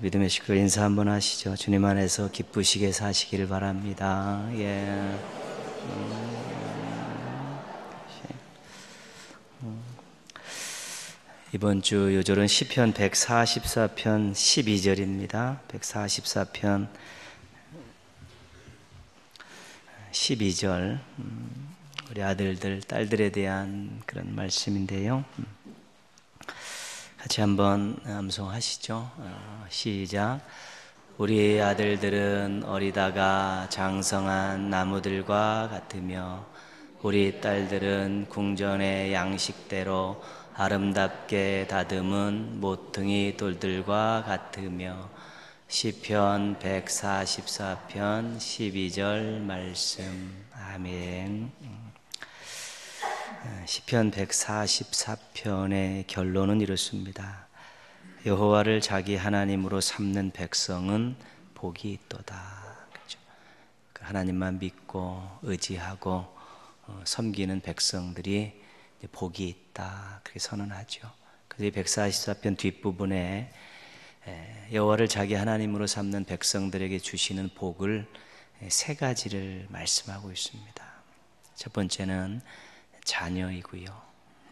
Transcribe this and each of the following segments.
믿음의 식구 인사 한번 하시죠. 주님 안에서 기쁘시게 사시기를 바랍니다. 예. 이번 주 요절은 시편 144편 12절입니다. 144편 12절. 우리 아들들, 딸들에 대한 그런 말씀인데요. 같이 한번 암송하시죠. 시작. 우리 아들들은 어리다가 장성한 나무들과 같으며 우리 딸들은 궁전의 양식대로 아름답게 다듬은 모퉁이 돌들과 같으며. 시편 144편 12절 말씀. 아멘. 시편 144편의 결론은 이렇습니다. 여호와를 자기 하나님으로 삼는 백성은 복이 있도다. 그렇죠? 하나님만 믿고 의지하고 섬기는 백성들이 복이 있다. 그렇게 선언하죠. 그래서 144편 뒷부분에 여호와를 자기 하나님으로 삼는 백성들에게 주시는 복을 세 가지를 말씀하고 있습니다. 첫 번째는 자녀이고요.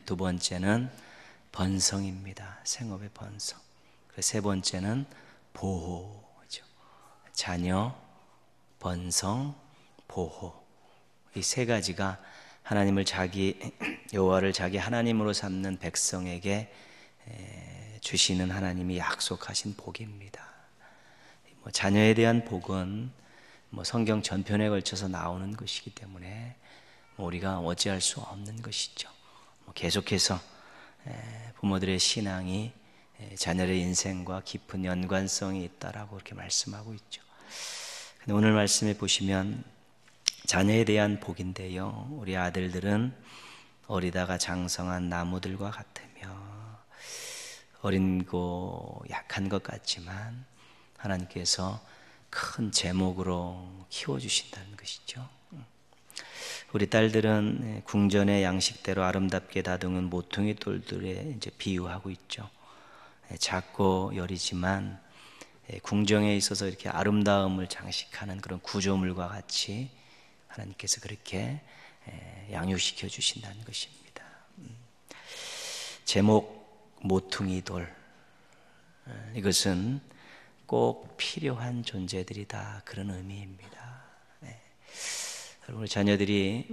두 번째는 번성입니다. 생업의 번성. 세 번째는 보호죠. 자녀, 번성, 보호. 이 세 가지가 하나님을 여호와를 자기 하나님으로 삼는 백성에게 주시는 하나님이 약속하신 복입니다. 자녀에 대한 복은 성경 전편에 걸쳐서 나오는 것이기 때문에 우리가 어찌할 수 없는 것이죠. 계속해서 부모들의 신앙이 자녀의 인생과 깊은 연관성이 있다라고 그렇게 말씀하고 있죠. 근데 오늘 말씀에 보시면 자녀에 대한 복인데요. 우리 아들들은 어리다가 장성한 나무들과 같으며, 어린고 약한 것 같지만 하나님께서 큰 제목으로 키워주신다는 것이죠. 우리 딸들은 궁전의 양식대로 아름답게 다듬은 모퉁이 돌들에 이제 비유하고 있죠. 작고 여리지만 궁정에 있어서 이렇게 아름다움을 장식하는 그런 구조물과 같이 하나님께서 그렇게 양육시켜 주신다는 것입니다. 제목 모퉁이 돌, 이것은 꼭 필요한 존재들이다, 그런 의미입니다. 우리 자녀들이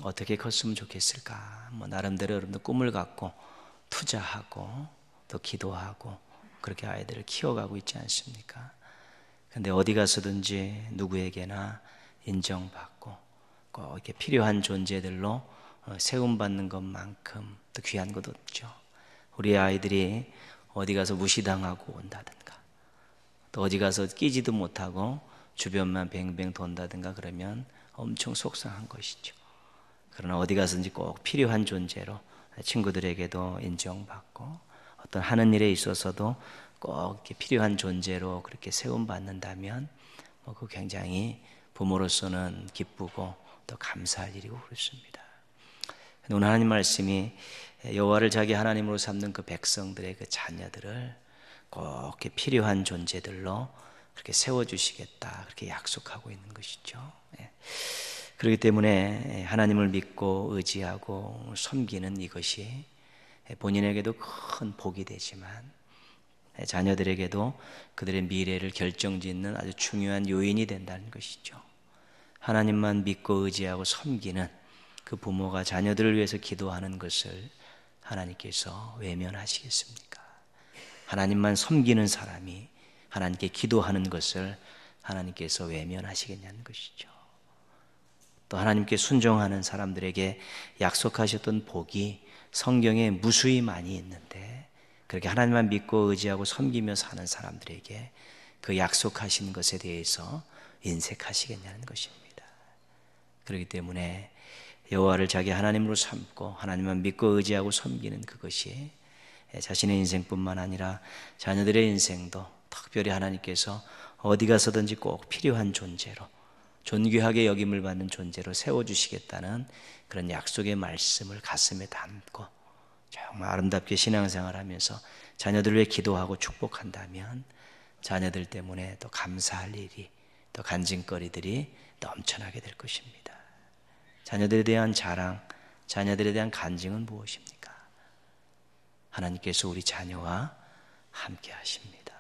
어떻게 컸으면 좋겠을까? 나름대로 여러분들 꿈을 갖고 투자하고 또 기도하고 그렇게 아이들을 키워가고 있지 않습니까? 근데 어디 가서든지 누구에게나 인정받고 꼭 이렇게 필요한 존재들로 세움받는 것만큼 또 귀한 것 없죠. 우리 아이들이 어디 가서 무시당하고 온다든가, 또 어디 가서 끼지도 못하고 주변만 뱅뱅 돈다든가 그러면 엄청 속상한 것이죠. 그러나 어디 가서든지 꼭 필요한 존재로 친구들에게도 인정받고 어떤 하는 일에 있어서도 꼭 이렇게 필요한 존재로 그렇게 세움받는다면 그 굉장히 부모로서는 기쁘고 또 감사할 일이고 그렇습니다. 오늘 하나님 말씀이 여호와를 자기 하나님으로 삼는 그 백성들의 그 자녀들을 꼭 이렇게 필요한 존재들로 그렇게 세워주시겠다, 그렇게 약속하고 있는 것이죠. 그렇기 때문에 하나님을 믿고 의지하고 섬기는 이것이 본인에게도 큰 복이 되지만 자녀들에게도 그들의 미래를 결정짓는 아주 중요한 요인이 된다는 것이죠. 하나님만 믿고 의지하고 섬기는 그 부모가 자녀들을 위해서 기도하는 것을 하나님께서 외면하시겠습니까? 하나님만 섬기는 사람이 하나님께 기도하는 것을 하나님께서 외면하시겠냐는 것이죠. 또 하나님께 순종하는 사람들에게 약속하셨던 복이 성경에 무수히 많이 있는데, 그렇게 하나님만 믿고 의지하고 섬기며 사는 사람들에게 그 약속하신 것에 대해서 인색하시겠냐는 것입니다. 그렇기 때문에 여호와를 자기 하나님으로 삼고 하나님만 믿고 의지하고 섬기는 그것이 자신의 인생뿐만 아니라 자녀들의 인생도 특별히 하나님께서 어디 가서든지 꼭 필요한 존재로, 존귀하게 여김을 받는 존재로 세워주시겠다는 그런 약속의 말씀을 가슴에 담고 정말 아름답게 신앙생활하면서 자녀들을 위해 기도하고 축복한다면 자녀들 때문에 또 감사할 일이, 또 간증거리들이 넘쳐나게 될 것입니다. 자녀들에 대한 자랑, 자녀들에 대한 간증은 무엇입니까? 하나님께서 우리 자녀와 함께 하십니다.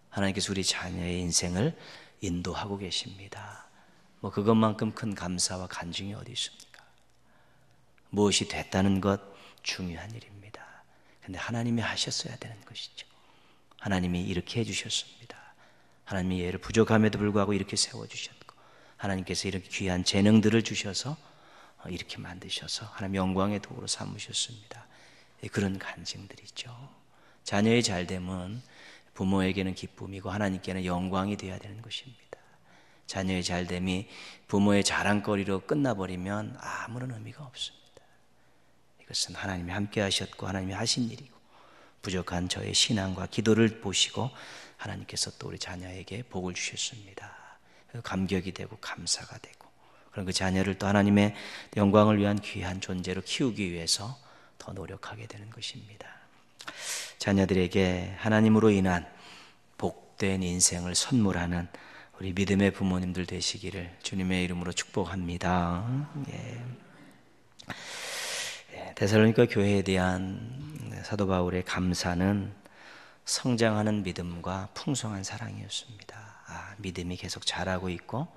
하나님께서 우리 자녀의 인생을 인도하고 계십니다. 뭐 그것만큼 큰 감사와 간증이 어디 있습니까? 무엇이 됐다는 것 중요한 일입니다. 근데 하나님이 하셨어야 되는 것이죠. 하나님이 이렇게 해주셨습니다. 하나님이 얘를 부족함에도 불구하고 이렇게 세워주셨고, 하나님께서 이렇게 귀한 재능들을 주셔서 이렇게 만드셔서 하나님 영광의 도구로 삼으셨습니다. 그런 간증들이죠. 자녀의 잘됨은 부모에게는 기쁨이고 하나님께는 영광이 되어야 되는 것입니다. 자녀의 잘됨이 부모의 자랑거리로 끝나버리면 아무런 의미가 없습니다. 이것은 하나님이 함께 하셨고 하나님이 하신 일이고, 부족한 저의 신앙과 기도를 보시고 하나님께서 또 우리 자녀에게 복을 주셨습니다. 감격이 되고 감사가 되고, 그런 그 자녀를 또 하나님의 영광을 위한 귀한 존재로 키우기 위해서 더 노력하게 되는 것입니다. 자녀들에게 하나님으로 인한 복된 인생을 선물하는 우리 믿음의 부모님들 되시기를 주님의 이름으로 축복합니다. 데살로니가 교회에 대한 사도 바울의 감사는 성장하는 믿음과 풍성한 사랑이었습니다. 믿음이 계속 자라고 있고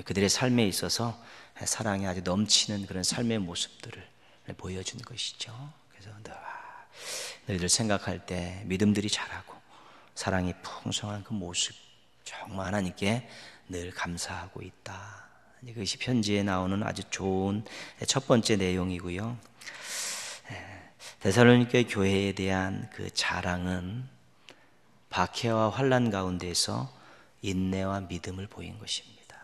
그들의 삶에 있어서 사랑이 아주 넘치는 그런 삶의 모습들을 보여준 것이죠. 그래서 너희들 생각할 때 믿음들이 자라고 사랑이 풍성한 그 모습, 정말 하나님께 늘 감사하고 있다. 이것이 편지에 나오는 아주 좋은 첫 번째 내용이고요. 데살로니가 교회에 대한 그 자랑은 박해와 환난 가운데서 인내와 믿음을 보인 것입니다.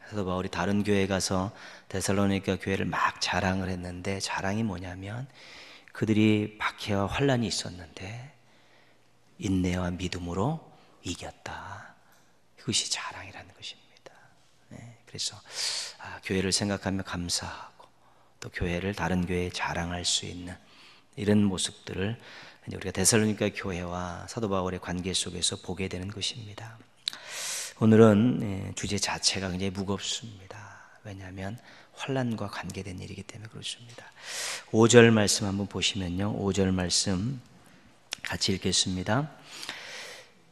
사도 바울이 다른 교회에 가서 데살로니가 교회를 막 자랑을 했는데, 자랑이 뭐냐면 그들이 박해와 환난이 있었는데 인내와 믿음으로 이겼다. 그것이 자랑이라는 것입니다. 그래서 교회를 생각하며 감사하고 또 교회를 다른 교회에 자랑할 수 있는 이런 모습들을 우리가 데살로니가 교회와 사도 바울의 관계 속에서 보게 되는 것입니다. 오늘은 주제 자체가 굉장히 무겁습니다. 왜냐하면 환난과 관계된 일이기 때문에 그렇습니다. 5절 말씀 한번 보시면요, 5절 말씀 같이 읽겠습니다.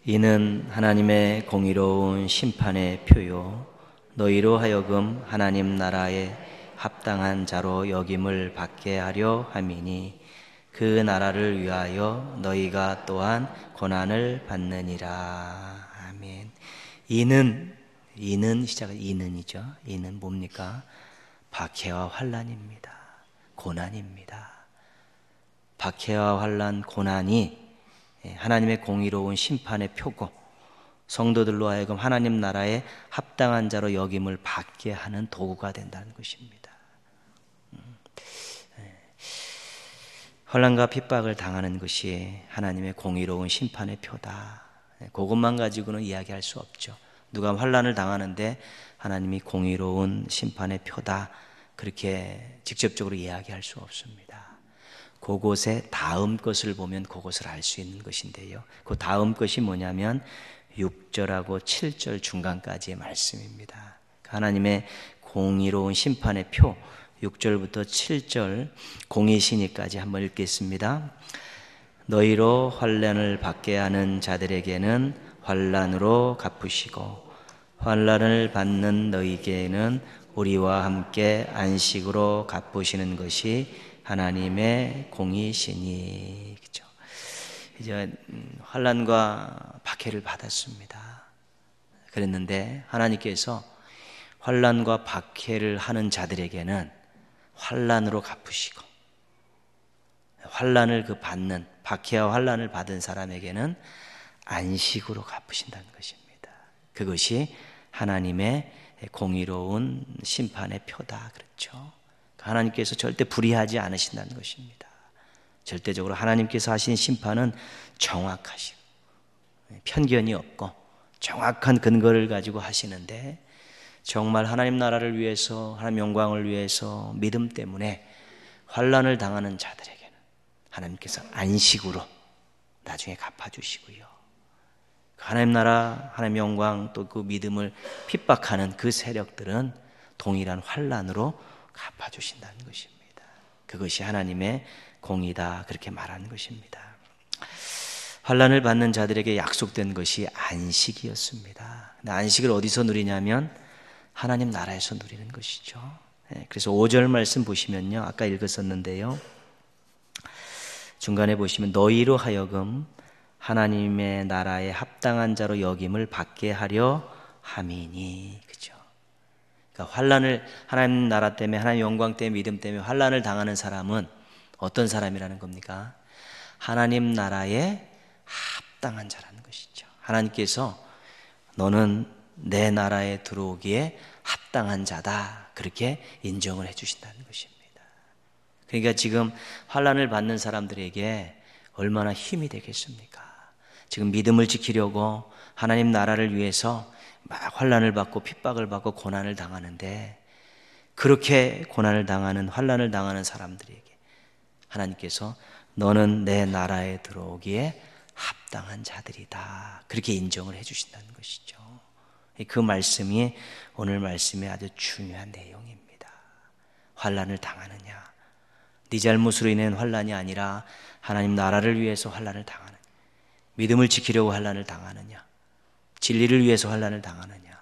이는 하나님의 공의로운 심판의 표요 너희로 하여금 하나님 나라에 합당한 자로 여김을 받게 하려 함이니 그 나라를 위하여 너희가 또한 고난을 받느니라. 아멘. 이는 시작은 이는이죠. 이는 뭡니까? 박해와 환난입니다. 고난입니다. 박해와 환난, 고난이 하나님의 공의로운 심판의 표고 성도들로 하여금 하나님 나라에 합당한 자로 여김을 받게 하는 도구가 된다는 것입니다. 환난과 핍박을 당하는 것이 하나님의 공의로운 심판의 표다. 그것만 가지고는 이야기할 수 없죠. 누가 환난을 당하는데 하나님이 공의로운 심판의 표다, 그렇게 직접적으로 이야기할 수 없습니다. 그곳에 다음 것을 보면 그것을 알 수 있는 것인데요, 그 다음 것이 뭐냐면 6절하고 7절 중간까지의 말씀입니다. 하나님의 공의로운 심판의 표, 6절부터 7절 공의신의까지 한번 읽겠습니다. 너희로 환난을 받게 하는 자들에게는 환난으로 갚으시고 환난을 받는 너희에게는 우리와 함께 안식으로 갚으시는 것이 하나님의 공의시니. 그렇죠? 이제 환난과 박해를 받았습니다. 그랬는데 하나님께서 환난과 박해를 하는 자들에게는 환난으로 갚으시고, 환난을 받는, 박해와 환난을 받은 사람에게는 안식으로 갚으신다는 것입니다. 그것이 하나님의 공의로운 심판의 표다. 그렇죠? 하나님께서 절대 불의하지 않으신다는 것입니다. 절대적으로 하나님께서 하신 심판은 정확하시고 편견이 없고 정확한 근거를 가지고 하시는데, 정말 하나님 나라를 위해서, 하나님 영광을 위해서 믿음 때문에 환난을 당하는 자들에게는 하나님께서 안식으로 나중에 갚아주시고요, 하나님 나라, 하나님의 영광 또 그 믿음을 핍박하는 그 세력들은 동일한 환난으로 갚아주신다는 것입니다. 그것이 하나님의 공의다, 그렇게 말하는 것입니다. 환난을 받는 자들에게 약속된 것이 안식이었습니다. 근데 안식을 어디서 누리냐면 하나님 나라에서 누리는 것이죠. 그래서 5절 말씀 보시면요, 아까 읽었었는데요, 중간에 보시면 너희로 하여금 하나님의 나라에 합당한 자로 여김을 받게 하려 함이니, 그죠? 그러니까 환난을, 하나님 나라 때문에, 하나님 영광 때문에, 믿음 때문에 환난을 당하는 사람은 어떤 사람이라는 겁니까? 하나님 나라에 합당한 자라는 것이죠. 하나님께서 너는 내 나라에 들어오기에 합당한 자다, 그렇게 인정을 해주신다는 것입니다. 그러니까 지금 환난을 받는 사람들에게 얼마나 힘이 되겠습니까? 지금 믿음을 지키려고 하나님 나라를 위해서 막 환난을 받고 핍박을 받고 고난을 당하는데, 그렇게 고난을 당하는, 환난을 당하는 사람들에게 하나님께서 너는 내 나라에 들어오기에 합당한 자들이다, 그렇게 인정을 해주신다는 것이죠. 그 말씀이 오늘 말씀의 아주 중요한 내용입니다. 환난을 당하느냐, 네 잘못으로 인한 환난이 아니라 하나님 나라를 위해서 환난을 당하느냐, 믿음을 지키려고 환난을 당하느냐, 진리를 위해서 환난을 당하느냐,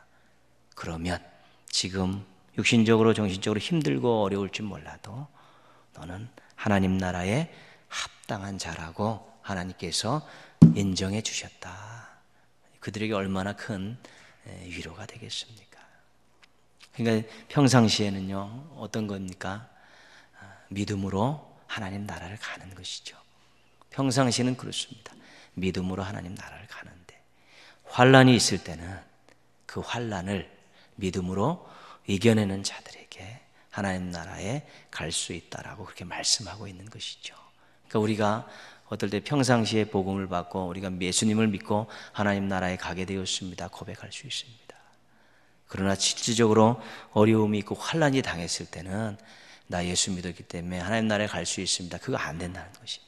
그러면 지금 육신적으로 정신적으로 힘들고 어려울지 몰라도 너는 하나님 나라에 합당한 자라고 하나님께서 인정해 주셨다. 그들에게 얼마나 큰 위로가 되겠습니까? 그러니까 평상시에는요, 어떤 겁니까? 믿음으로 하나님 나라를 가는 것이죠. 평상시는 그렇습니다. 믿음으로 하나님 나라를 가는데, 환난이 있을 때는 그 환난을 믿음으로 이겨내는 자들에게 하나님 나라에 갈 수 있다라고 그렇게 말씀하고 있는 것이죠. 그러니까 우리가 어떨 때 평상시에 복음을 받고 우리가 예수님을 믿고 하나님 나라에 가게 되었습니다, 고백할 수 있습니다. 그러나 실질적으로 어려움이 있고 환난이 당했을 때는 나 예수 믿었기 때문에 하나님 나라에 갈 수 있습니다, 그거 안 된다는 것입니다.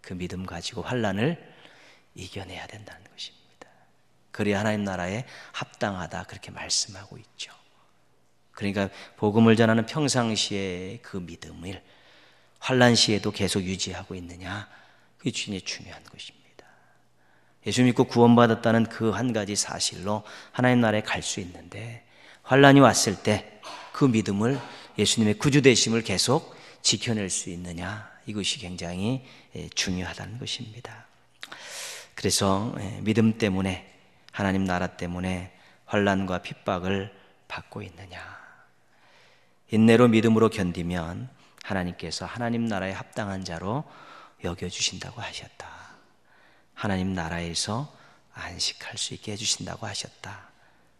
그 믿음 가지고 환난을 이겨내야 된다는 것입니다. 그래야 하나님 나라에 합당하다, 그렇게 말씀하고 있죠. 그러니까 복음을 전하는 평상시에 그 믿음을 환난 시에도 계속 유지하고 있느냐, 그게 중요한 것입니다. 예수 믿고 구원받았다는 그 한 가지 사실로 하나님 나라에 갈 수 있는데, 환난이 왔을 때 그 믿음을, 예수님의 구주 되심을 계속 지켜낼 수 있느냐, 이것이 굉장히 중요하다는 것입니다. 그래서 믿음 때문에, 하나님 나라 때문에 환난과 핍박을 받고 있느냐, 인내로 믿음으로 견디면 하나님께서 하나님 나라에 합당한 자로 여겨주신다고 하셨다. 하나님 나라에서 안식할 수 있게 해주신다고 하셨다.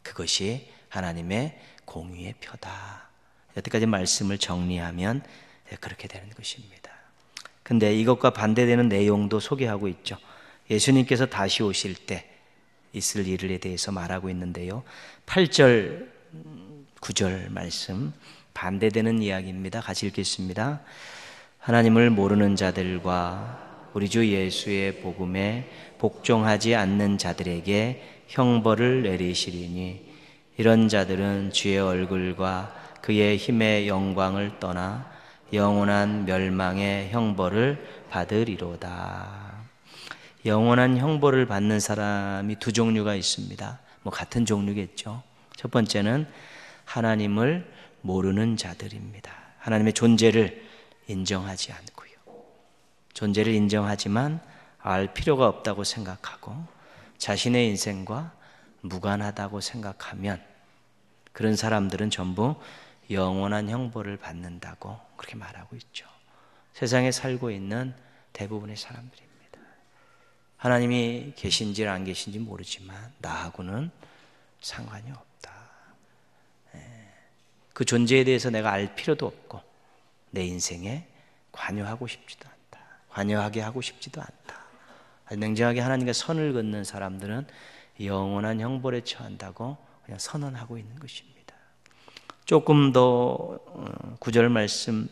그것이 하나님의 공의의 표다. 여태까지 말씀을 정리하면 그렇게 되는 것입니다. 근데 이것과 반대되는 내용도 소개하고 있죠. 예수님께서 다시 오실 때 있을 일에 대해서 말하고 있는데요, 8절 9절 말씀 반대되는 이야기입니다. 같이 읽겠습니다. 하나님을 모르는 자들과 우리 주 예수의 복음에 복종하지 않는 자들에게 형벌을 내리시리니, 이런 자들은 주의 얼굴과 그의 힘의 영광을 떠나 영원한 멸망의 형벌을 받으리로다. 영원한 형벌을 받는 사람이 두 종류가 있습니다. 같은 종류겠죠. 첫 번째는 하나님을 모르는 자들입니다. 하나님의 존재를 인정하지 않고요, 존재를 인정하지만 알 필요가 없다고 생각하고 자신의 인생과 무관하다고 생각하면 그런 사람들은 전부 영원한 형벌을 받는다고 그렇게 말하고 있죠. 세상에 살고 있는 대부분의 사람들입니다. 하나님이 계신지 안 계신지 모르지만 나하고는 상관이 없다. 그 존재에 대해서 내가 알 필요도 없고 내 인생에 관여하고 싶지도 않다. 관여하게 하고 싶지도 않다. 냉정하게 하나님과 선을 긋는 사람들은 영원한 형벌에 처한다고 그냥 선언하고 있는 것입니다. 조금 더 9절 말씀,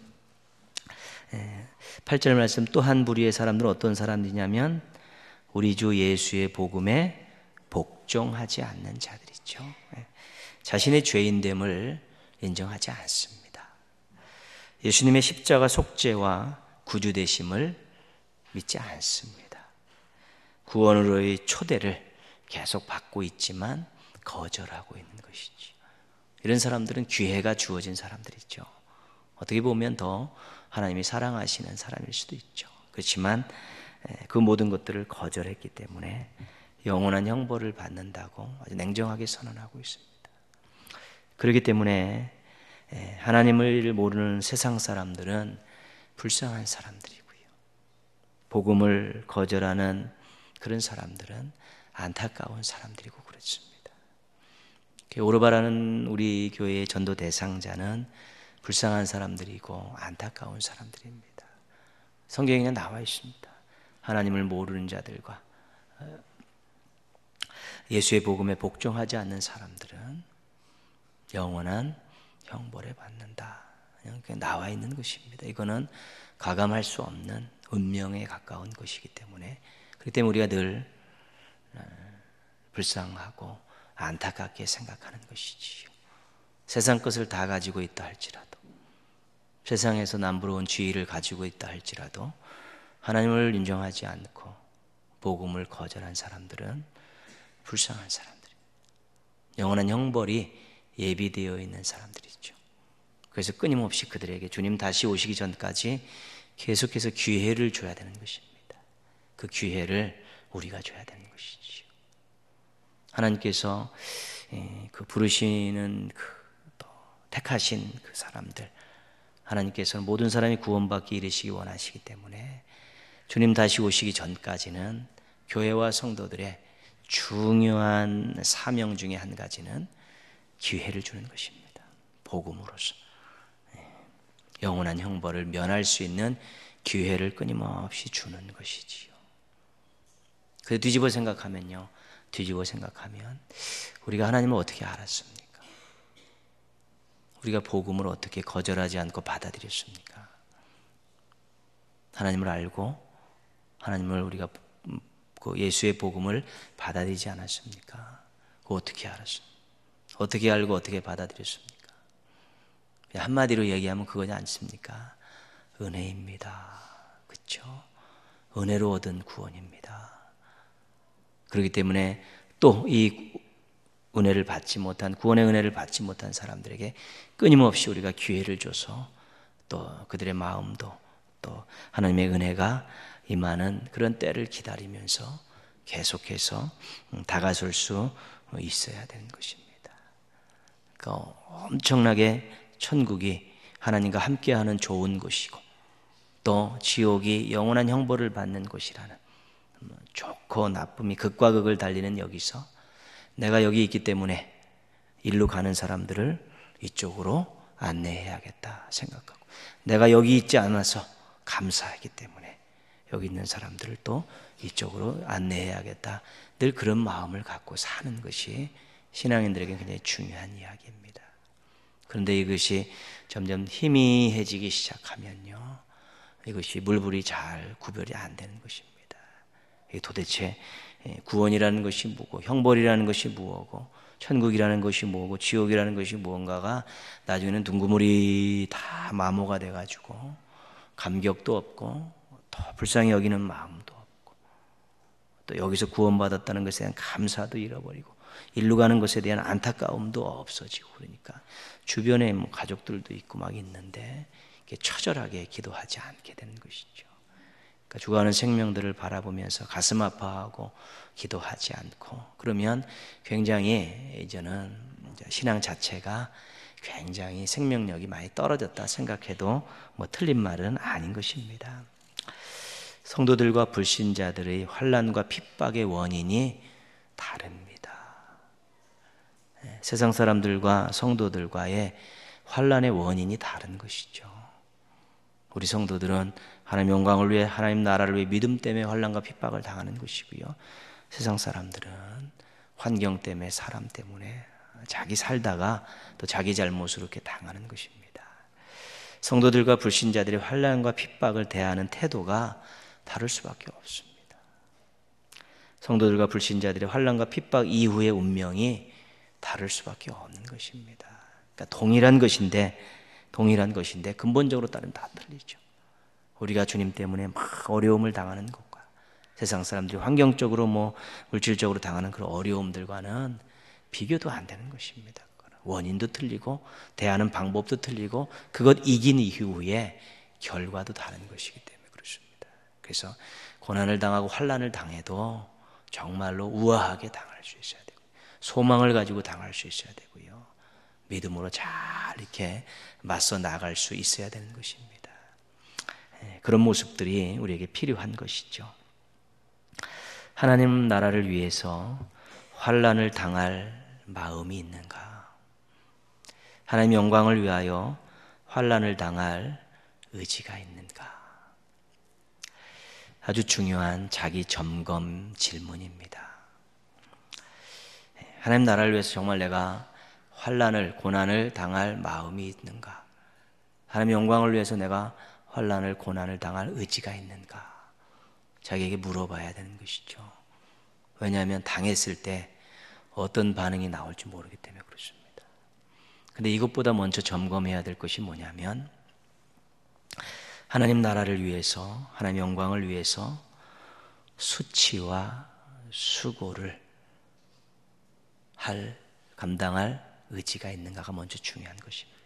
8절 말씀, 또 한 부류의 사람들은 어떤 사람들이냐면 우리 주 예수의 복음에 복종하지 않는 자들이죠. 자신의 죄인됨을 인정하지 않습니다. 예수님의 십자가 속죄와 구주 되심을 믿지 않습니다. 구원으로의 초대를 계속 받고 있지만 거절하고 있는 것이지. 이런 사람들은 기회가 주어진 사람들이죠. 어떻게 보면 더 하나님이 사랑하시는 사람일 수도 있죠. 그렇지만 그 모든 것들을 거절했기 때문에 영원한 형벌을 받는다고 아주 냉정하게 선언하고 있습니다. 그렇기 때문에 하나님을 모르는 세상 사람들은 불쌍한 사람들이고요. 복음을 거절하는 그런 사람들은 안타까운 사람들이고 그렇습니다. 오르바라는 우리 교회의 전도 대상자는 불쌍한 사람들이고 안타까운 사람들입니다. 성경에 나와 있습니다. 하나님을 모르는 자들과 예수의 복음에 복종하지 않는 사람들은 영원한 형벌에 받는다. 그냥 나와 있는 것입니다. 이거는 가감할 수 없는 운명에 가까운 것이기 때문에, 그렇기 때문에 우리가 늘 불쌍하고 안타깝게 생각하는 것이지요. 세상 것을 다 가지고 있다 할지라도, 세상에서 남부러운 지위를 가지고 있다 할지라도 하나님을 인정하지 않고 복음을 거절한 사람들은 불쌍한 사람들이에요. 영원한 형벌이 예비되어 있는 사람들이죠. 그래서 끊임없이 그들에게 주님 다시 오시기 전까지 계속해서 기회를 줘야 되는 것입니다. 그 기회를 우리가 줘야 되는 것이죠. 하나님께서 그 부르시는 또 택하신 그 사람들, 하나님께서는 모든 사람이 구원받기 이르시기 원하시기 때문에 주님 다시 오시기 전까지는 교회와 성도들의 중요한 사명 중에 한 가지는 기회를 주는 것입니다. 복음으로서 영원한 형벌을 면할 수 있는 기회를 끊임없이 주는 것이지요. 그래서 뒤집어 생각하면 우리가 하나님을 어떻게 알았습니까? 우리가 복음을 어떻게 거절하지 않고 받아들였습니까? 하나님을 알고 하나님을 우리가 그 예수의 복음을 받아들이지 않았습니까? 그거 어떻게 알았습니까? 어떻게 알고 어떻게 받아들였습니까? 한마디로 얘기하면 그거지 않습니까? 은혜입니다. 그렇죠? 은혜로 얻은 구원입니다. 그렇기 때문에 또 이 은혜를 받지 못한, 구원의 은혜를 받지 못한 사람들에게 끊임없이 우리가 기회를 줘서 또 그들의 마음도 또 하나님의 은혜가 임하는 그런 때를 기다리면서 계속해서 다가설 수 있어야 되는 것입니다. 그러니까 엄청나게 천국이 하나님과 함께하는 좋은 곳이고 또 지옥이 영원한 형벌을 받는 곳이라는, 좋고 나쁨이 극과 극을 달리는 여기서 내가 여기 있기 때문에 일로 가는 사람들을 이쪽으로 안내해야겠다 생각하고, 내가 여기 있지 않아서 감사하기 때문에 여기 있는 사람들을 또 이쪽으로 안내해야겠다, 늘 그런 마음을 갖고 사는 것이 신앙인들에게 굉장히 중요한 이야기입니다. 그런데 이것이 점점 희미해지기 시작하면요, 이것이 물불이 잘 구별이 안 되는 것입니다. 도대체 구원이라는 것이 뭐고, 형벌이라는 것이 뭐고, 천국이라는 것이 뭐고, 지옥이라는 것이 무언가가 나중에는 둥그물이 다 마모가 돼가지고 감격도 없고 더 불쌍히 여기는 마음도 없고, 또 여기서 구원받았다는 것에 대한 감사도 잃어버리고 일로 가는 것에 대한 안타까움도 없어지고, 그러니까 주변에 뭐 가족들도 있고 막 있는데 처절하게 기도하지 않게 되는 것이죠. 그러니까 죽어가는 생명들을 바라보면서 가슴 아파하고 기도하지 않고 그러면 굉장히 이제는 신앙 자체가 굉장히 생명력이 많이 떨어졌다 생각해도 뭐 틀린 말은 아닌 것입니다. 성도들과 불신자들의 환난과 핍박의 원인이 다릅니다. 세상 사람들과 성도들과의 환난의 원인이 다른 것이죠. 우리 성도들은 하나님 영광을 위해, 하나님 나라를 위해 믿음 때문에 환난과 핍박을 당하는 것이고요, 세상 사람들은 환경 때문에, 사람 때문에 자기 살다가 또 자기 잘못으로 이렇게 당하는 것입니다. 성도들과 불신자들의 환난과 핍박을 대하는 태도가 다를 수밖에 없습니다. 성도들과 불신자들의 환난과 핍박 이후의 운명이 다를 수밖에 없는 것입니다. 그러니까 동일한 것인데 근본적으로 따르면 다 틀리죠. 우리가 주님 때문에 막 어려움을 당하는 것과 세상 사람들이 환경적으로 물질적으로 당하는 그런 어려움들과는 비교도 안 되는 것입니다. 원인도 틀리고 대하는 방법도 틀리고 그것 이긴 이후에 결과도 다른 것이기 때문에 그렇습니다. 그래서 고난을 당하고 환난을 당해도 정말로 우아하게 당할 수 있어야 되고 소망을 가지고 당할 수 있어야 되고요. 믿음으로 잘 이렇게 맞서 나갈 수 있어야 되는 것입니다. 그런 모습들이 우리에게 필요한 것이죠. 하나님 나라를 위해서 환난을 당할 마음이 있는가? 하나님의 영광을 위하여 환난을 당할 의지가 있는가? 아주 중요한 자기 점검 질문입니다. 하나님 나라를 위해서 정말 내가 환난을 고난을 당할 마음이 있는가? 하나님의 영광을 위해서 내가 환난을 고난을 당할 의지가 있는가? 자기에게 물어봐야 되는 것이죠. 왜냐하면 당했을 때 어떤 반응이 나올지 모르기 때문에 그렇습니다. 근데 이것보다 먼저 점검해야 될 것이 뭐냐면 하나님 나라를 위해서 하나님 영광을 위해서 수치와 수고를 감당할 의지가 있는가가 먼저 중요한 것입니다.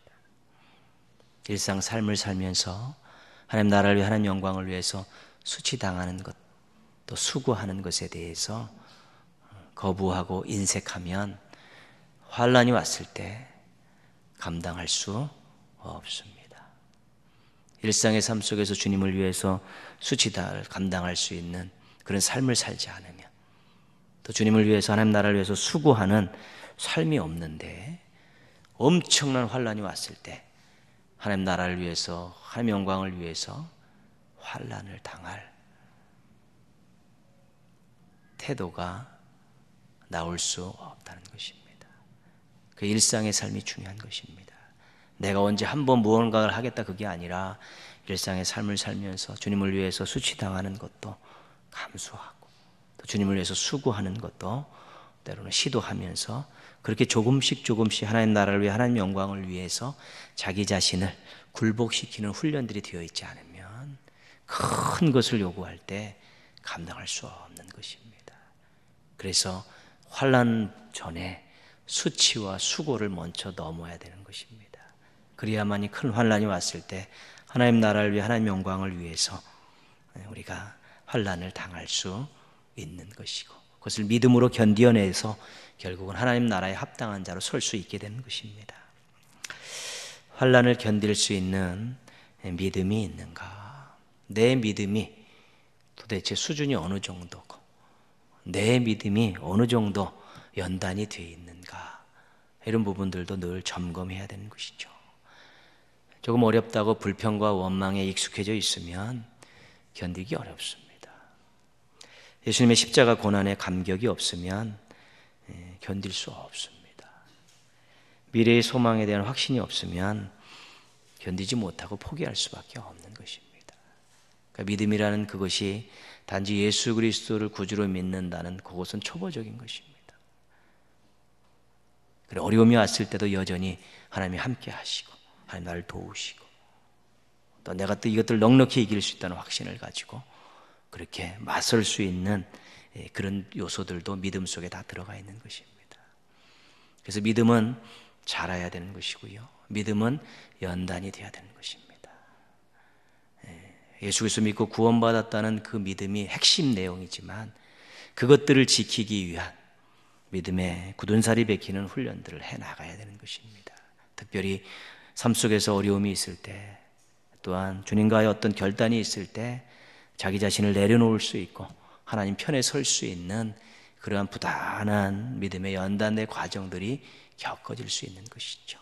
일상 삶을 살면서 하나님 나라를 위해 하나님 영광을 위해서 수치당하는 것 또 수고하는 것에 대해서 거부하고 인색하면 환난이 왔을 때 감당할 수 없습니다. 일상의 삶 속에서 주님을 위해서 수치를 감당할 수 있는 그런 삶을 살지 않으면 또 주님을 위해서 하나님 나라를 위해서 수고하는 삶이 없는데 엄청난 환난이 왔을 때 하나님 나라를 위해서 하나님 영광을 위해서 환난을 당할 태도가 나올 수 없다는 것입니다. 그 일상의 삶이 중요한 것입니다. 내가 언제 한번 무언가를 하겠다 그게 아니라 일상의 삶을 살면서 주님을 위해서 수치당하는 것도 감수하고 또 주님을 위해서 수고하는 것도 때로는 시도하면서 그렇게 조금씩 하나님 나라를 위해 하나님 영광을 위해서 자기 자신을 굴복시키는 훈련들이 되어 있지 않으면 큰 것을 요구할 때 감당할 수 없는 것입니다. 그래서 환난 전에 수치와 수고를 먼저 넘어야 되는 것입니다. 그래야만이 큰 환난이 왔을 때 하나님 나라를 위해 하나님 영광을 위해서 우리가 환난을 당할 수 있는 것이고 그것을 믿음으로 견디어내서 결국은 하나님 나라에 합당한 자로 설 수 있게 되는 것입니다. 환난을 견딜 수 있는 믿음이 있는가? 내 믿음이 도대체 수준이 어느 정도고 내 믿음이 어느 정도 연단이 되어 있는가? 이런 부분들도 늘 점검해야 되는 것이죠. 조금 어렵다고 불평과 원망에 익숙해져 있으면 견디기 어렵습니다. 예수님의 십자가 고난에 감격이 없으면 견딜 수 없습니다. 미래의 소망에 대한 확신이 없으면 견디지 못하고 포기할 수밖에 없는 것입니다. 그러니까 믿음이라는 그것이 단지 예수 그리스도를 구주로 믿는다는 그것은 초보적인 것입니다. 그래, 어려움이 왔을 때도 여전히 하나님이 함께 하시고 하나님 나를 도우시고 또 내가 또 이것들을 넉넉히 이길 수 있다는 확신을 가지고 그렇게 맞설 수 있는 그런 요소들도 믿음 속에 다 들어가 있는 것입니다. 그래서 믿음은 자라야 되는 것이고요. 믿음은 연단이 되어야 되는 것입니다. 예수 그리스도 믿고 구원받았다는 그 믿음이 핵심 내용이지만 그것들을 지키기 위한 믿음의 굳은살이 베끼는 훈련들을 해나가야 되는 것입니다. 특별히 삶 속에서 어려움이 있을 때 또한 주님과의 어떤 결단이 있을 때 자기 자신을 내려놓을 수 있고 하나님 편에 설 수 있는 그러한 부단한 믿음의 연단의 과정들이 겪어질 수 있는 것이죠.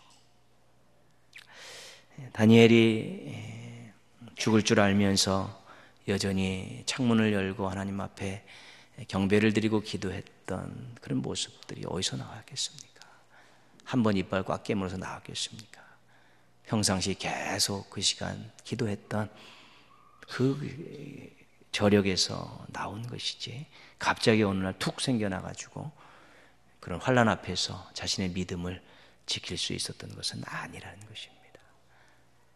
다니엘이 죽을 줄 알면서 여전히 창문을 열고 하나님 앞에 경배를 드리고 기도했던 그런 모습들이 어디서 나왔겠습니까? 한 번 이빨 꽉 깨물어서 나왔겠습니까? 평상시 계속 그 시간 기도했던 그 저력에서 나온 것이지 갑자기 어느 날 툭 생겨나가지고 그런 환난 앞에서 자신의 믿음을 지킬 수 있었던 것은 아니라는 것입니다.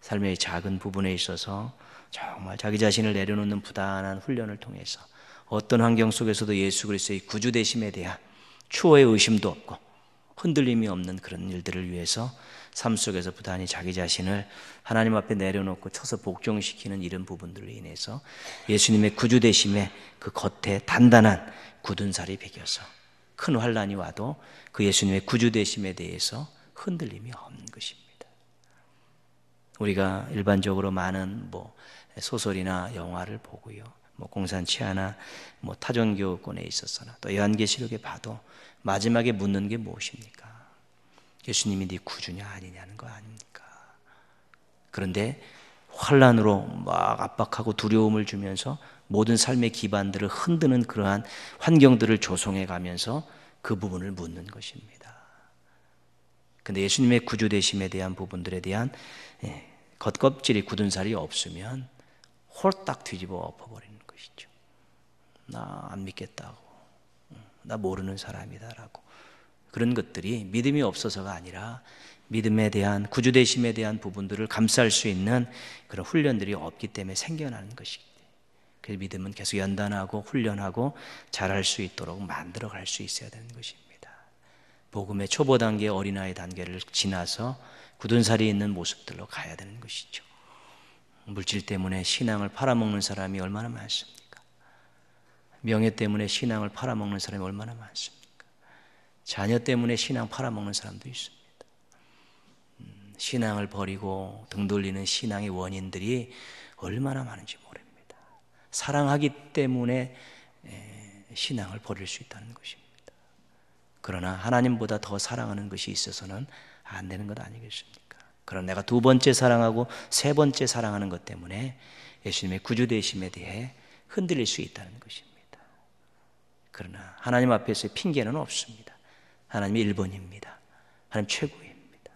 삶의 작은 부분에 있어서 정말 자기 자신을 내려놓는 부단한 훈련을 통해서 어떤 환경 속에서도 예수 그리스도의 구주 되심에 대한 추호의 의심도 없고 흔들림이 없는 그런 일들을 위해서 삶 속에서 부단히 자기 자신을 하나님 앞에 내려놓고 쳐서 복종시키는 이런 부분들로 인해서 예수님의 구주 되심의 그 겉에 단단한 굳은 살이 배겨서 큰 환난이 와도 그 예수님의 구주 되심에 대해서 흔들림이 없는 것입니다. 우리가 일반적으로 많은 소설이나 영화를 보고요, 공산치 않아 타종교권에 있어서나 또 요한계시록에 봐도 마지막에 묻는 게 무엇입니까? 예수님이 네 구주냐 아니냐는 거 아닙니까? 그런데 환난으로 막 압박하고 두려움을 주면서 모든 삶의 기반들을 흔드는 그러한 환경들을 조성해 가면서 그 부분을 묻는 것입니다. 그런데 예수님의 구주 되심에 대한 부분들에 대한 겉껍질이 굳은 살이 없으면 홀딱 뒤집어 엎어버리는 것이죠. 나 안 믿겠다고, 나 모르는 사람이다라고. 그런 것들이 믿음이 없어서가 아니라 믿음에 대한 구주 되심에 대한 부분들을 감쌀 수 있는 그런 훈련들이 없기 때문에 생겨나는 것이기 때문에, 그래서 믿음은 계속 연단하고 훈련하고 자랄 수 있도록 만들어 갈 수 있어야 되는 것입니다. 복음의 초보 단계, 어린아이 단계를 지나서 굳은 살이 있는 모습들로 가야 되는 것이죠. 물질 때문에 신앙을 팔아먹는 사람이 얼마나 많습니까? 명예 때문에 신앙을 팔아먹는 사람이 얼마나 많습니까? 자녀 때문에 신앙 팔아먹는 사람도 있습니다. 신앙을 버리고 등 돌리는 신앙의 원인들이 얼마나 많은지 모릅니다. 사랑하기 때문에 신앙을 버릴 수 있다는 것입니다. 그러나 하나님보다 더 사랑하는 것이 있어서는 안 되는 것 아니겠습니까? 그러나 내가 두 번째 사랑하고 세 번째 사랑하는 것 때문에 예수님의 구주 되심에 대해 흔들릴 수 있다는 것입니다. 그러나 하나님 앞에서의 핑계는 없습니다. 하나님이 1번입니다. 하나님 최고입니다.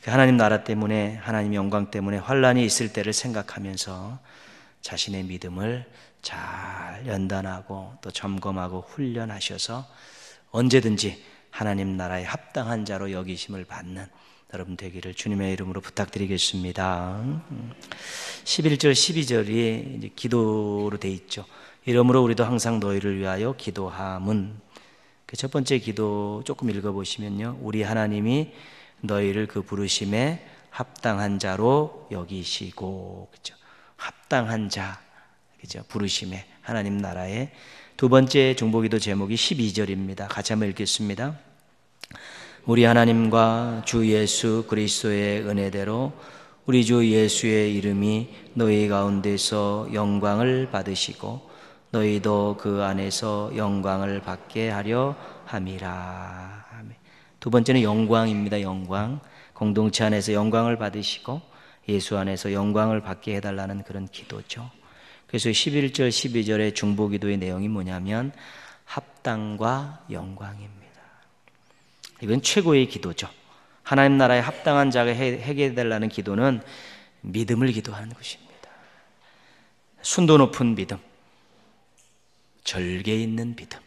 하나님 나라 때문에, 하나님 영광 때문에 환난이 있을 때를 생각하면서 자신의 믿음을 잘 연단하고 또 점검하고 훈련하셔서 언제든지 하나님 나라에 합당한 자로 여기심을 받는 여러분 되기를 주님의 이름으로 부탁드리겠습니다. 11절 12절이 이제 기도로 돼 있죠. 이러므로 우리도 항상 너희를 위하여 기도함은, 그 첫 번째 기도 조금 읽어보시면요, 우리 하나님이 너희를 그 부르심에 합당한 자로 여기시고, 그렇죠? 합당한 자, 그렇죠? 부르심에 하나님 나라에. 두 번째 중보기도 제목이 12절입니다. 같이 한번 읽겠습니다. 우리 하나님과 주 예수 그리스도의 은혜대로 우리 주 예수의 이름이 너희 가운데서 영광을 받으시고 너희도 그 안에서 영광을 받게 하려 함이라. 두 번째는 영광입니다. 영광. 공동체 안에서 영광을 받으시고 예수 안에서 영광을 받게 해달라는 그런 기도죠. 그래서 11절 12절의 중보기도의 내용이 뭐냐면 합당과 영광입니다. 이건 최고의 기도죠. 하나님 나라에 합당한 자가 해결해달라는 기도는 믿음을 기도하는 것입니다. 순도 높은 믿음, 절개 있는 믿음,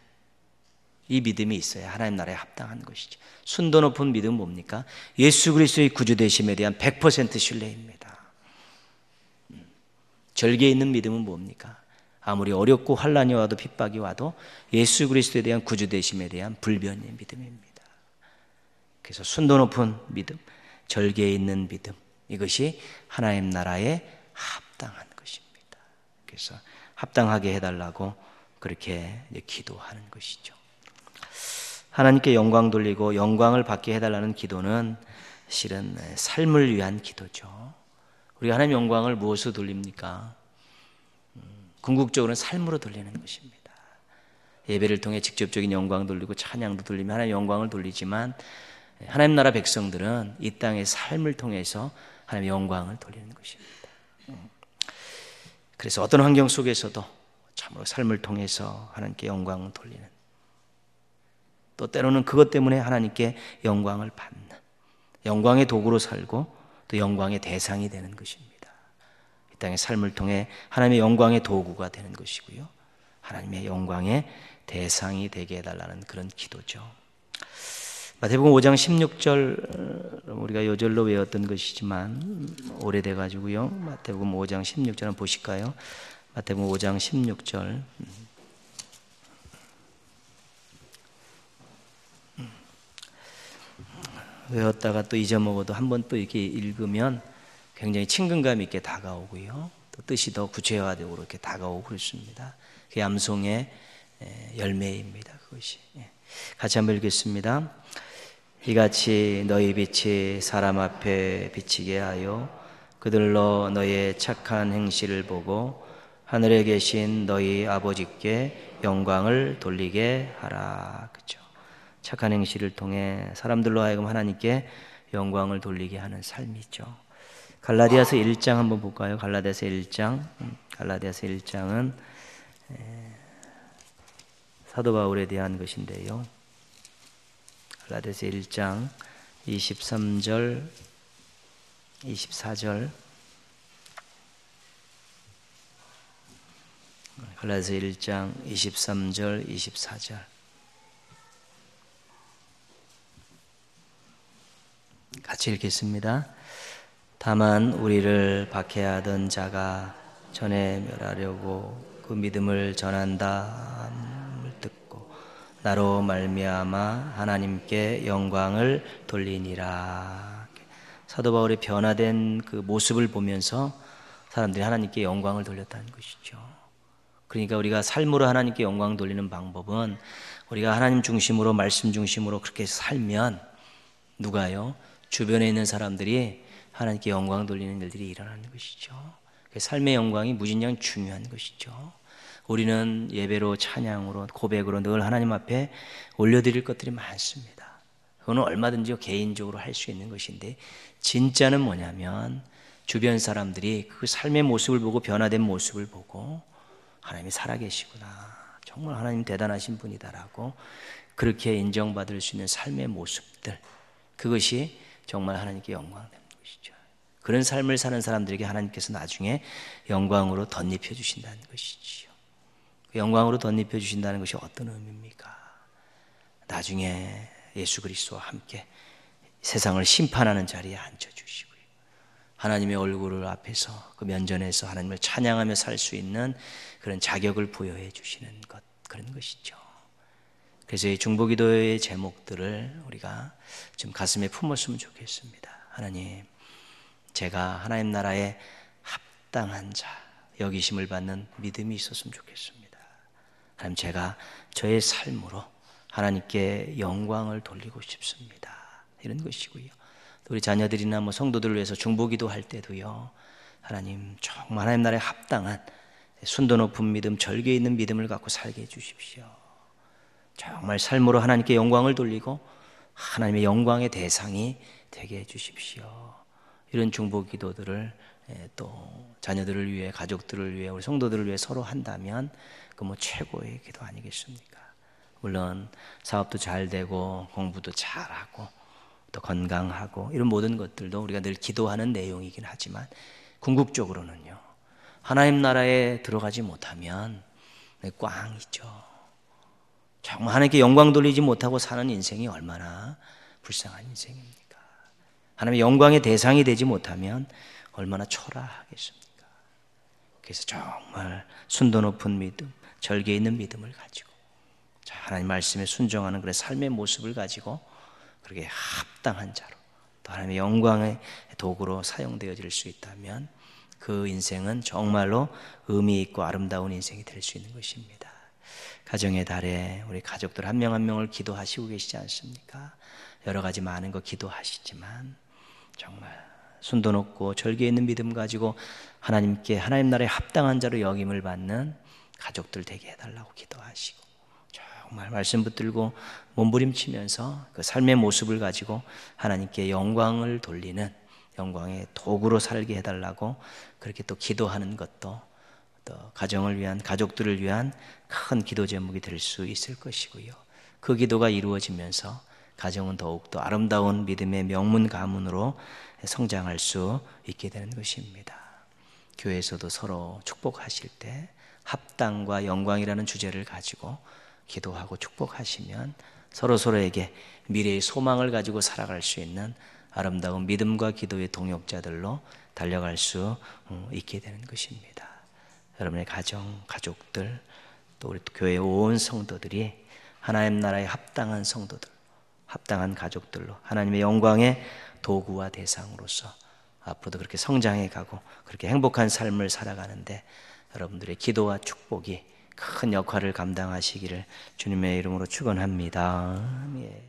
이 믿음이 있어야 하나님 나라에 합당한 것이죠. 순도 높은 믿음은 뭡니까? 예수 그리스도의 구주되심에 대한 100% 신뢰입니다. 절개 있는 믿음은 뭡니까? 아무리 어렵고 환난이 와도 핍박이 와도 예수 그리스도에 대한 구주되심에 대한 불변의 믿음입니다. 그래서 순도 높은 믿음, 절개 있는 믿음, 이것이 하나님 나라에 합당한 것입니다. 그래서 합당하게 해달라고 그렇게 기도하는 것이죠. 하나님께 영광 돌리고 영광을 받게 해달라는 기도는 실은 삶을 위한 기도죠. 우리가 하나님 영광을 무엇으로 돌립니까? 궁극적으로는 삶으로 돌리는 것입니다. 예배를 통해 직접적인 영광 돌리고 찬양도 돌리며 하나님 영광을 돌리지만 하나님 나라 백성들은 이 땅의 삶을 통해서 하나님 영광을 돌리는 것입니다. 그래서 어떤 환경 속에서도 참으로 삶을 통해서 하나님께 영광을 돌리는, 또 때로는 그것 때문에 하나님께 영광을 받는, 영광의 도구로 살고 또 영광의 대상이 되는 것입니다. 땅의 삶을 통해 하나님의 영광의 도구가 되는 것이고요, 하나님의 영광의 대상이 되게 해달라는 그런 기도죠. 마태복음 5장 16절 우리가 요절로 외웠던 것이지만 오래돼 가지고요. 마태복음 5장 16절 한번 보실까요? 마태복음 5장 16절. 외웠다가 또 잊어먹어도 한번 또 이렇게 읽으면 굉장히 친근감 있게 다가오고요, 또 뜻이 더 구체화되고 이렇게 다가오고 그렇습니다. 그 암송의 열매입니다. 그것이. 같이 한번 읽겠습니다. 이같이 너희 빛이 사람 앞에 비치게 하여 그들로 너희의 착한 행실을 보고 하늘에 계신 너희 아버지께 영광을 돌리게 하라. 그렇죠? 착한 행실을 통해 사람들로 하여금 하나님께 영광을 돌리게 하는 삶이죠. 갈라디아서 1장 한번 볼까요? 갈라디아서 1장. 갈라디아서 1장은 사도 바울에 대한 것인데요. 갈라디아서 1장 23절 24절. 갈라디아서 1장 23절 24절. 같이 읽겠습니다. 다만 우리를 박해하던 자가 전에 멸하려고 그 믿음을 전한다함을 듣고 나로 말미암아 하나님께 영광을 돌리니라. 사도 바울의 변화된 그 모습을 보면서 사람들이 하나님께 영광을 돌렸다는 것이죠. 그러니까 우리가 삶으로 하나님께 영광 돌리는 방법은 우리가 하나님 중심으로 말씀 중심으로 그렇게 살면 누가요? 주변에 있는 사람들이 하나님께 영광 돌리는 일들이 일어나는 것이죠. 삶의 영광이 무진장 중요한 것이죠. 우리는 예배로 찬양으로 고백으로 늘 하나님 앞에 올려드릴 것들이 많습니다. 그거는 얼마든지 개인적으로 할 수 있는 것인데 진짜는 뭐냐면 주변 사람들이 그 삶의 모습을 보고 변화된 모습을 보고 하나님이 살아계시구나, 정말 하나님 대단하신 분이다라고 그렇게 인정받을 수 있는 삶의 모습들, 그것이 정말 하나님께 영광되는 것이죠. 그런 삶을 사는 사람들에게 하나님께서 나중에 영광으로 덧입혀 주신다는 것이지요. 영광으로 덧입혀 주신다는 것이 어떤 의미입니까? 나중에 예수 그리스도와 함께 세상을 심판하는 자리에 앉혀주시고요, 하나님의 얼굴을 앞에서 그 면전에서 하나님을 찬양하며 살 수 있는 그런 자격을 부여해 주시는 것, 그런 것이죠. 그래서 이 중보기도의 제목들을 우리가 좀 가슴에 품었으면 좋겠습니다. 하나님, 제가 하나님 나라에 합당한 자 여기심을 받는 믿음이 있었으면 좋겠습니다. 하나님, 제가 저의 삶으로 하나님께 영광을 돌리고 싶습니다. 이런 것이고요. 우리 자녀들이나 성도들을 위해서 중보기도 할 때도요, 하나님 정말 하나님 나라에 합당한 순도 높은 믿음, 절개 있는 믿음을 갖고 살게 해주십시오. 정말 삶으로 하나님께 영광을 돌리고 하나님의 영광의 대상이 되게 해주십시오. 이런 중보기도들을 또 자녀들을 위해, 가족들을 위해, 우리 성도들을 위해 서로 한다면 그 최고의 기도 아니겠습니까? 물론 사업도 잘 되고 공부도 잘하고 또 건강하고 이런 모든 것들도 우리가 늘 기도하는 내용이긴 하지만 궁극적으로는요, 하나님 나라에 들어가지 못하면 꽝이죠. 정말 하나님께 영광 돌리지 못하고 사는 인생이 얼마나 불쌍한 인생입니까? 하나님의 영광의 대상이 되지 못하면 얼마나 초라하겠습니까? 그래서 정말 순도 높은 믿음, 절개 있는 믿음을 가지고 하나님 말씀에 순종하는 그런 삶의 모습을 가지고 그렇게 합당한 자로 또 하나님의 영광의 도구로 사용되어질 수 있다면 그 인생은 정말로 의미 있고 아름다운 인생이 될 수 있는 것입니다. 가정의 달에 우리 가족들 한 명 한 명을 기도하시고 계시지 않습니까? 여러 가지 많은 거 기도하시지만 정말 순도 높고 절개 있는 믿음 가지고 하나님께 하나님 나라에 합당한 자로 여김을 받는 가족들 되게 해달라고 기도하시고 정말 말씀 붙들고 몸부림치면서 그 삶의 모습을 가지고 하나님께 영광을 돌리는 영광의 도구로 살게 해달라고 그렇게 또 기도하는 것도 또 가정을 위한, 가족들을 위한 큰 기도 제목이 될 수 있을 것이고요. 그 기도가 이루어지면서 가정은 더욱더 아름다운 믿음의 명문 가문으로 성장할 수 있게 되는 것입니다. 교회에서도 서로 축복하실 때 합당과 영광이라는 주제를 가지고 기도하고 축복하시면 서로서로에게 미래의 소망을 가지고 살아갈 수 있는 아름다운 믿음과 기도의 동역자들로 달려갈 수 있게 되는 것입니다. 여러분의 가정, 가족들, 또 우리 교회 온 성도들이 하나님 나라의 합당한 성도들, 합당한 가족들로 하나님의 영광의 도구와 대상으로서 앞으로도 그렇게 성장해 가고 그렇게 행복한 삶을 살아가는데 여러분들의 기도와 축복이 큰 역할을 감당하시기를 주님의 이름으로 축원합니다. 예.